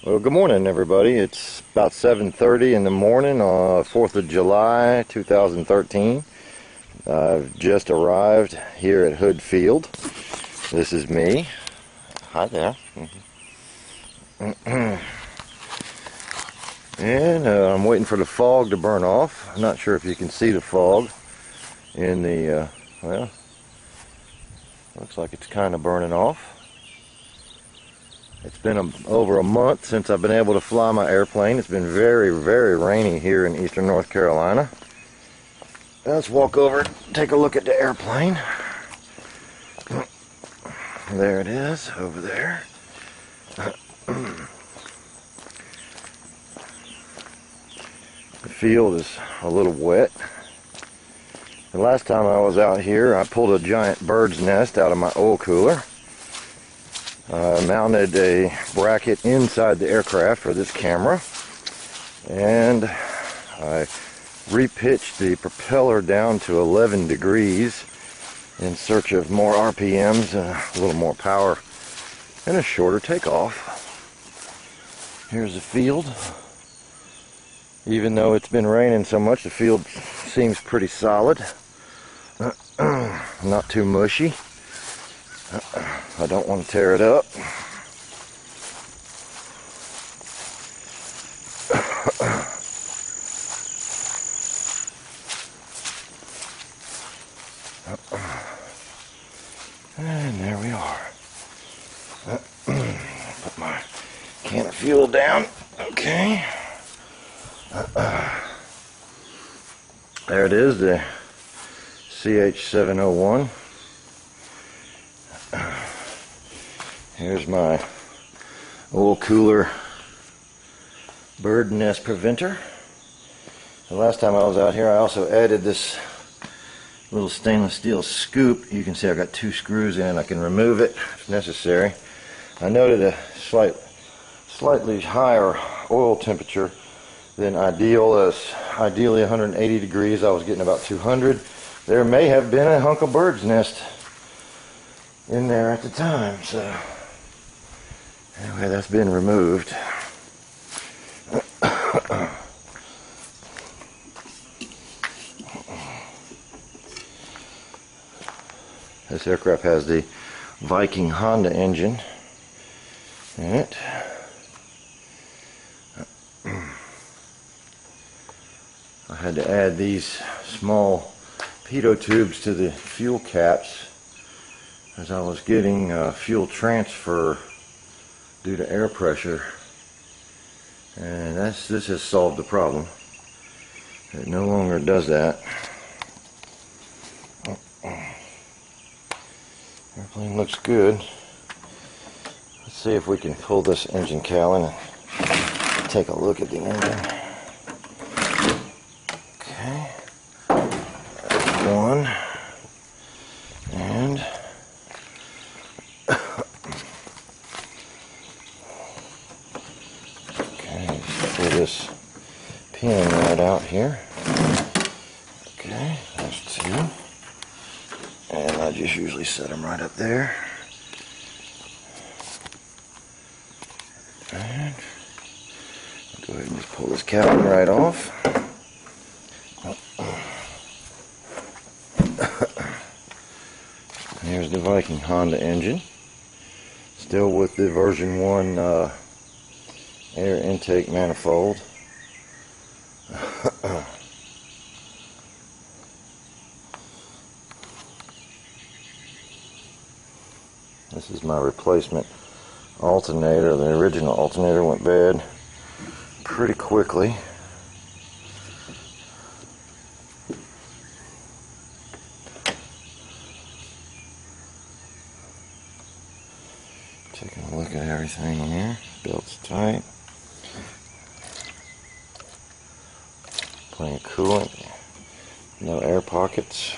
Well, good morning, everybody. It's about 7:30 in the morning on 4th of July, 2013. I've just arrived here at Hood Field. This is me. Hi there. And I'm waiting for the fog to burn off. I'm not sure if you can see the fog in the, well, looks like it's kind of burning off. It's been over a month since I've been able to fly my airplane. It's been very, very rainy here in eastern North Carolina. Let's walk over and take a look at the airplane. There it is, over there. The field is a little wet. The last time I was out here, I pulled a giant bird's nest out of my oil cooler. Mounted a bracket inside the aircraft for this camera, and I repitched the propeller down to 11 degrees in search of more RPMs, a little more power, and a shorter takeoff. Here's the field. Even though it's been raining so much, the field seems pretty solid. Not too mushy. I don't want to tear it up. And there we are. Put my can of fuel down. Okay. There it is, the CH701. Here's my oil cooler bird nest preventer. The last time I was out here, I also added this little stainless steel scoop. You can see I've got 2 screws in. I can remove it if necessary. I noted a slightly higher oil temperature than ideal. As ideally 180 degrees, I was getting about 200. There may have been a hunk of bird's nest in there at the time, so anyway, that's been removed. This aircraft has the Viking Honda engine in it. I had to add these small pitot tubes to the fuel caps as I was getting fuel transfer due to air pressure, and this has solved the problem. It no longer does that. Airplane looks good. Let's see if we can pull this engine cowl in and take a look at the engine. Okay, that's one, and okay, pull this pin right out here. Okay, there's 2. And I just usually set them right up there. And I'll go ahead and just pull this cowling right off. And here's the Viking Honda engine. Still with the version 1 air intake manifold. This is my replacement alternator. The original alternator went bad pretty quickly. Taking a look at everything here. Belt's tight. Plenty of coolant. No air pockets.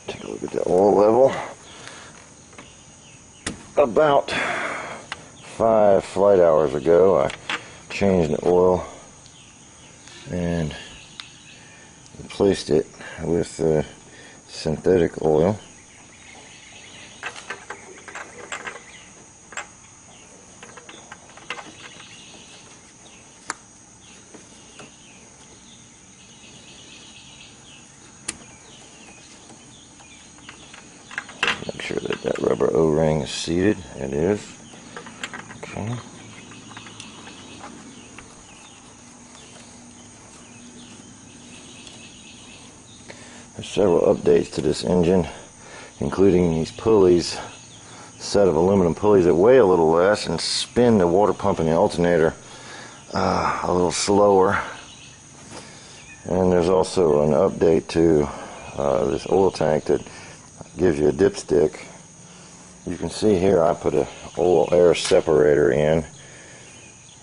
Take a look at the oil level. About 5 flight hours ago, I changed the oil and replaced it with synthetic oil. Make sure that that rubber O-ring is seated. It is. Okay. There's several updates to this engine, including these pulleys, set of aluminum pulleys that weigh a little less and spin the water pump and the alternator a little slower. And there's also an update to this oil tank that gives you a dipstick. You can see here I put a oil air separator in.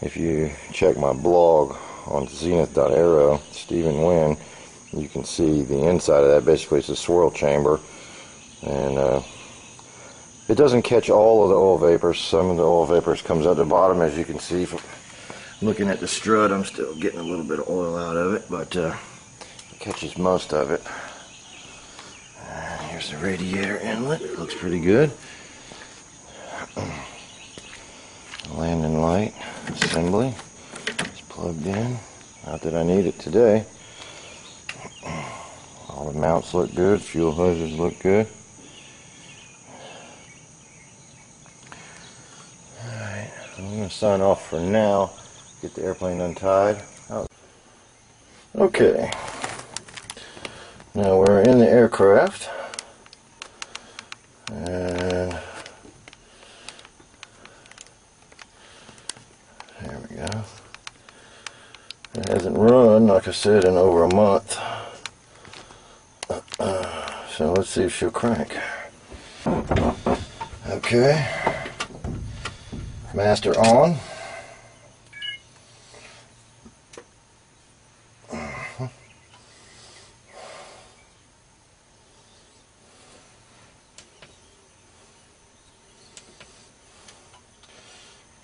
If you check my blog on zenith.aero, Stephen Wynn, you can see the inside of that. Basically it's a swirl chamber, and it doesn't catch all of the oil vapors. Some of the oil vapors comes out the bottom, as you can see from looking at the strut. I'm still getting a little bit of oil out of it, but it catches most of it. Here's the radiator inlet. It looks pretty good. Landing light assembly is plugged in. Not that I need it today. All the mounts look good. Fuel hoses look good. Alright, I'm going to sign off for now. Get the airplane untied. Okay. Now we're in the aircraft. And there we go. It hasn't run, like I said, in over a month. So let's see if she'll crank. Okay. Master on.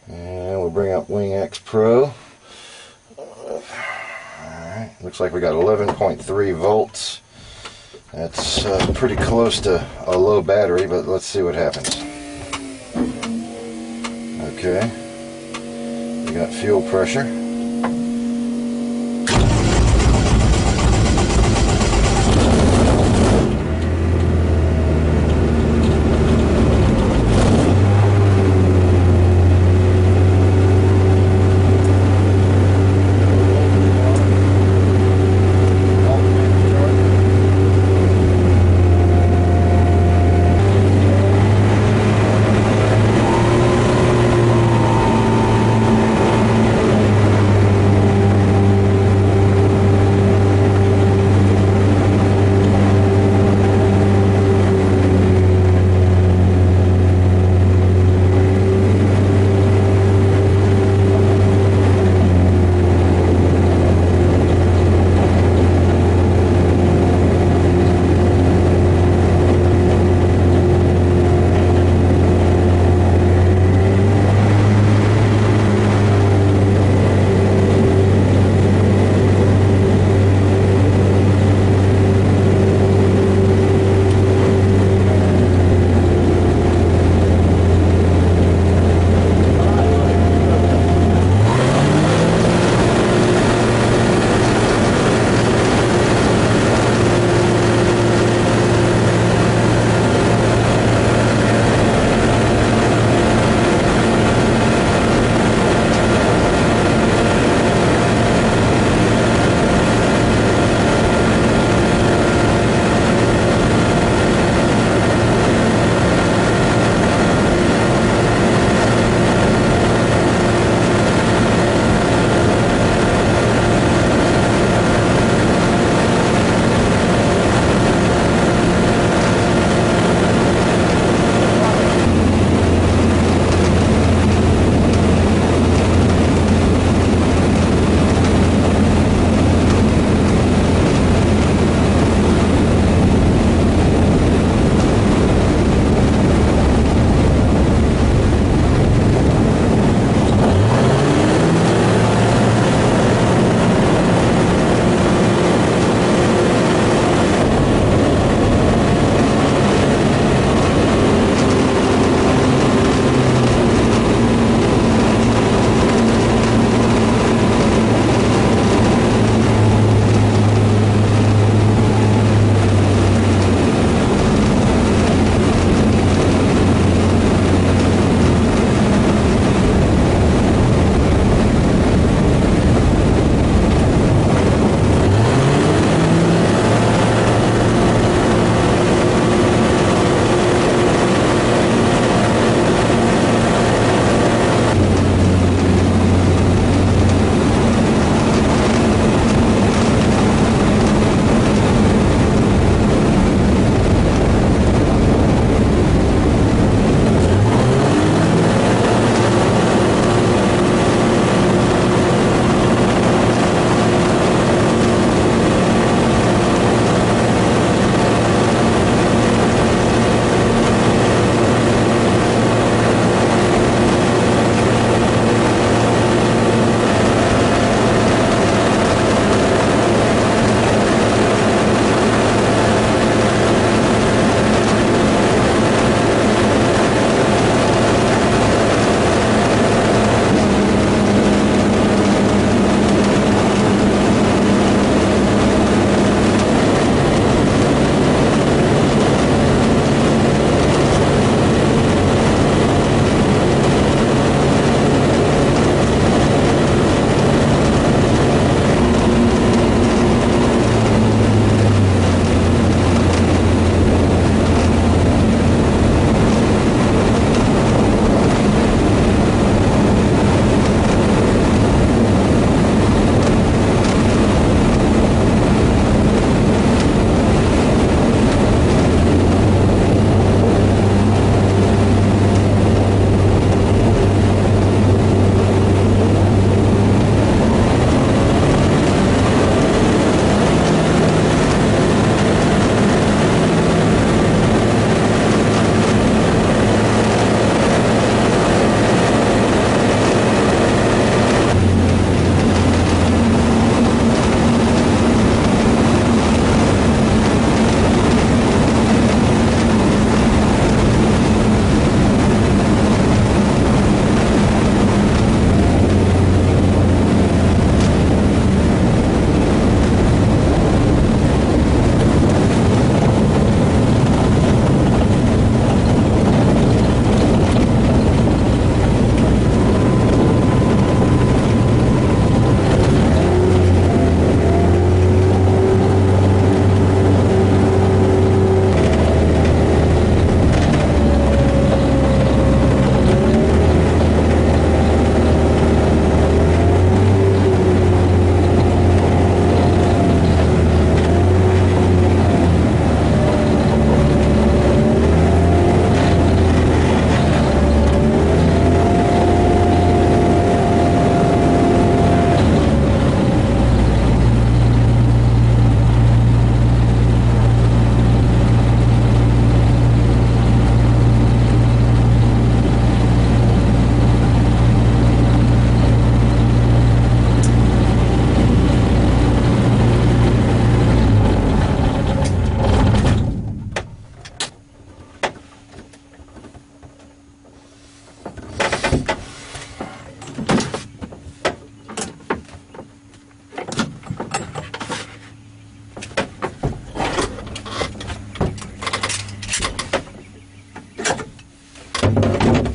And we'll bring up Wing X Pro. Alright, looks like we got 11.3 volts. That's pretty close to a low battery, but let's see what happens. Okay, we got fuel pressure.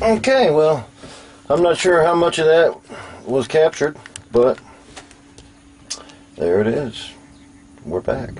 Okay, well, I'm not sure how much of that was captured, but there it is. We're back.